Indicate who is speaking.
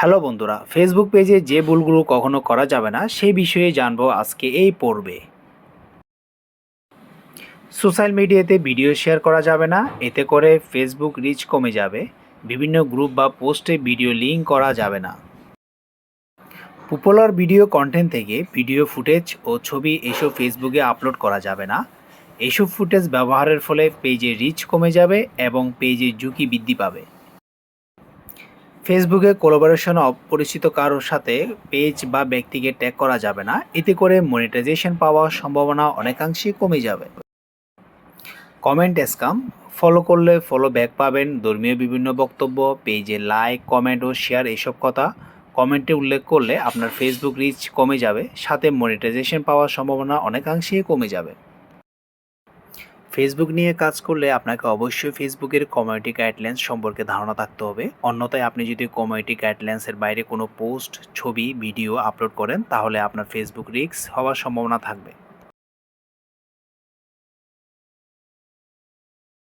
Speaker 1: Hello বন্ধুরা, Facebook পেজে যে ভুলগুলো কখনো করা যাবে না সেই বিষয়ে জানবো আজকে এই পর্বে। সোশ্যাল মিডিয়াতে ভিডিও শেয়ার করা যাবে না, এতে করে ফেসবুক রিচ কমে যাবে। বিভিন্ন গ্রুপ বা পোস্টে ভিডিও লিঙ্ক করা যাবে না। পপুলার ভিডিও কন্টেন্ট থেকে ভিডিও ফুটেজ ও ছবি এসব ফেসবুকে আপলোড করা যাবে না। এসব ফুটেজ ব্যবহারের ফলে পেজে রিচ কমে যাবে এবং পেজে ঝুঁকি বৃদ্ধি পাবে। ফেসবুকে কোলাবোরেশন অপরিচিত কারোর সাথে পেজ বা ব্যক্তিকে ট্যাগ করা যাবে না, এতে করে মনিটাইজেশন পাওয়ার সম্ভাবনা অনেকাংশেই কমে যাবে। কমেন্ট স্ক্যাম, ফলো করলে ফলো ব্যাক পাবেন, ধর্মীয় বিভিন্ন বক্তব্য, পেজে লাইক কমেন্ট ও শেয়ার এসব কথা কমেন্টে উল্লেখ করলে আপনার ফেসবুক রিচ কমে যাবে, সাথে মনিটাইজেশন পাওয়ার সম্ভাবনা অনেকাংশেই কমে যাবে। ফেসবুক নিয়ে কাজ করলে আপনাকে অবশ্যই ফেসবুকের কমিউনিটি গাইডলাইন্স সম্পর্কে ধারণা থাকতে হবে। অন্যথায় আপনি যদি কমিউনিটি গাইডলাইন্সের বাইরে কোনো পোস্ট, ছবি, ভিডিও আপলোড করেন তাহলে আপনার ফেসবুক রিস্ক হওয়ার সম্ভাবনা থাকবে।